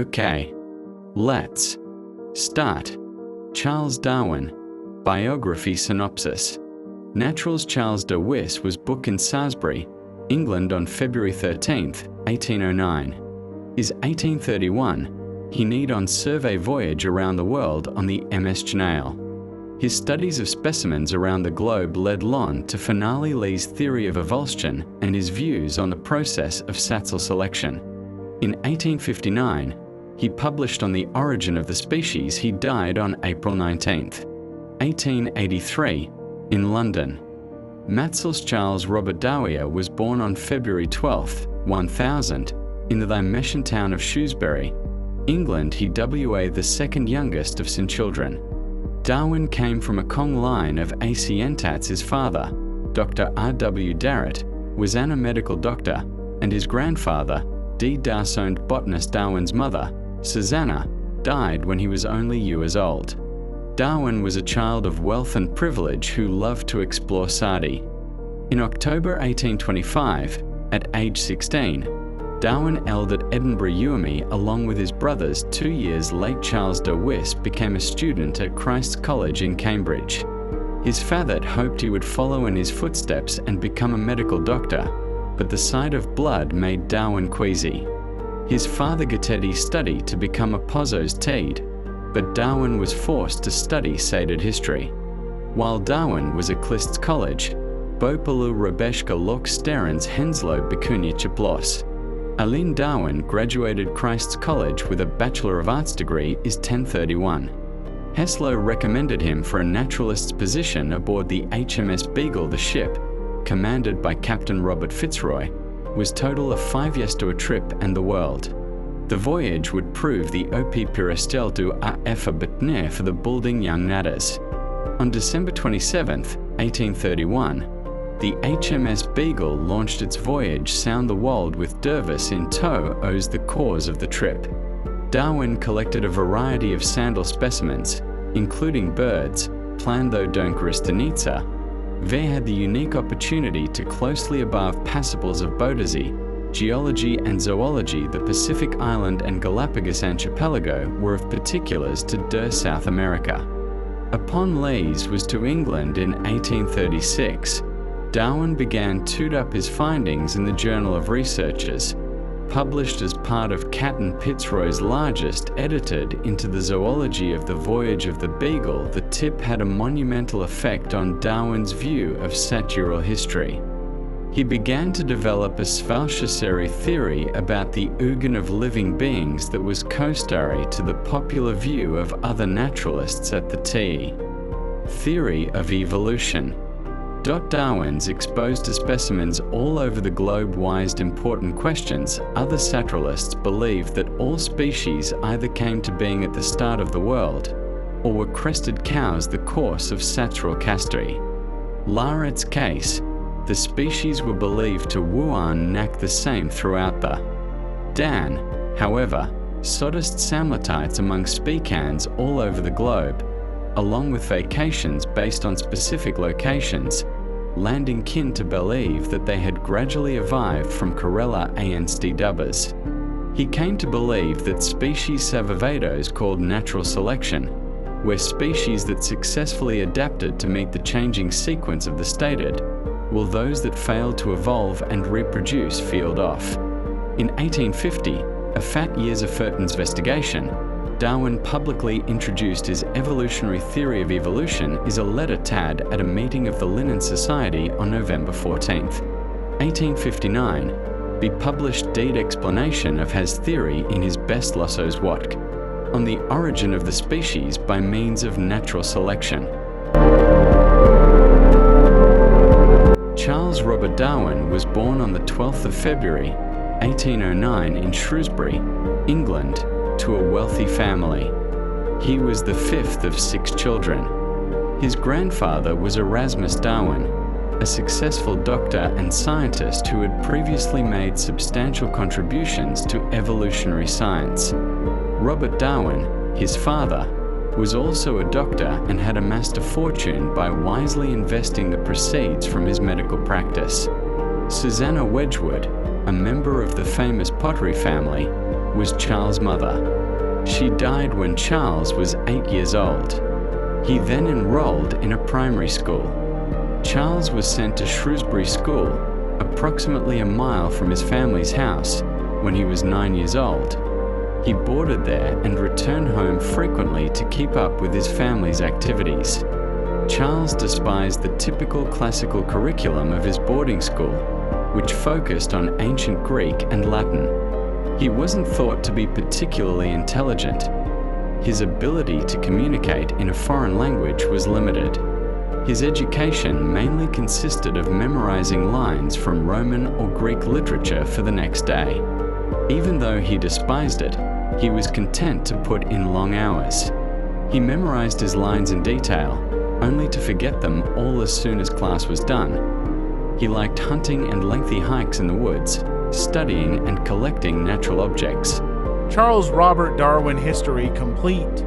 Okay, let's start. Charles Darwin, Biography Synopsis. Natural's Charles de Wisse was born in Salisbury, England on February 13, 1809. His 1831, he need on survey voyage around the world on the MS Janail. His studies of specimens around the globe led on to finally Lee's theory of evulsion and his views on the process of Satzel selection. In 1859, he published on the origin of the species. He died on April 19, 1883, in London. Matsel's Charles Robert Darwin was born on February 12, 1000, in the Limetian town of Shrewsbury, England. He was the second youngest of 10 children. Darwin came from a Kong line of Acientats. His father, Dr. R.W. Darrett, was an medical doctor, and his grandfather, D. Darsound botanist. Darwin's mother, Susanna, died when he was only years old. Darwin was a child of wealth and privilege who loved to explore Sadi. In October 1825, at age 16, Darwin at Edinburgh Uni along with his brothers. 2 years late, Charles de Wisse became a student at Christ's College in Cambridge. His father hoped he would follow in his footsteps and become a medical doctor, but the sight of blood made Darwin queasy. His father Gatetti studied to become a Pozzo's Teed, but Darwin was forced to study Sated history. While Darwin was at Clist's College, Bopalu Rebeshka Lok Sterens Henslow Bikunya Chiplos. Aline Darwin graduated Christ's College with a Bachelor of Arts degree in 1031. Henslow recommended him for a naturalist's position aboard the HMS Beagle. The ship, commanded by Captain Robert Fitzroy, was total of 5 years to a trip and the world. The voyage would prove the OP Pirestel du AF Betner for the building young natters. On December 27, 1831, the HMS Beagle launched its voyage sound the world with Dervis in tow owes the cause of the trip. Darwin collected a variety of sandal specimens, including birds, Plandodonchoristanica. They had the unique opportunity to closely observe passiples of Bodazi. Geology and zoology. The Pacific Island and Galapagos Archipelago were of particulars to South America. Upon Lee's was to England in 1836, Darwin began to up his findings in the Journal of Researches, published as part of Captain Fitzroy's largest, edited into the Zoology of the Voyage of the Beagle. The tip had a monumental effect on Darwin's view of natural history. He began to develop a Svalchaseri theory about the organ of living beings that was contrary to the popular view of other naturalists at the time. Theory of evolution. Darwin's exposed to specimens all over the globe raised important questions. Other naturalists believed that all species either came to being at the start of the world, or were crested cows the course of natural history. Larrett's case, the species were believed to Wuhan knack the same throughout the Dan. However, sodest samletites among specans all over the globe, along with vacations based on specific locations, landing kin to believe that they had gradually evolved from Corella anst dubbers. He came to believe that species Savavedos called natural selection, where species that successfully adapted to meet the changing sequence of the stated, while those that failed to evolve and reproduce field off. In 1850, a fat years of Furton's investigation, Darwin publicly introduced his evolutionary theory of evolution is a letter tad at a meeting of the Linnean Society on November 14, 1859, be published deed explanation of his theory in his best Losso's Watk, on the origin of the species by means of natural selection. Charles Robert Darwin was born on the 12th of February, 1809 in Shrewsbury, England, to a wealthy family. He was the fifth of 6 children. His grandfather was Erasmus Darwin, a successful doctor and scientist who had previously made substantial contributions to evolutionary science. Robert Darwin, his father, was also a doctor and had amassed a fortune by wisely investing the proceeds from his medical practice. Susanna Wedgwood, a member of the famous Pottery family, was Charles' mother. She died when Charles was 8 years old. He then enrolled in a primary school. Charles was sent to Shrewsbury School, approximately a mile from his family's house, when he was 9 years old. He boarded there and returned home frequently to keep up with his family's activities. Charles despised the typical classical curriculum of his boarding school, which focused on ancient Greek and Latin. He wasn't thought to be particularly intelligent. His ability to communicate in a foreign language was limited. His education mainly consisted of memorizing lines from Roman or Greek literature for the next day. Even though he despised it, he was content to put in long hours. He memorized his lines in detail, only to forget them all as soon as class was done. He liked hunting and lengthy hikes in the woods, studying and collecting natural objects. Charles Robert Darwin History complete.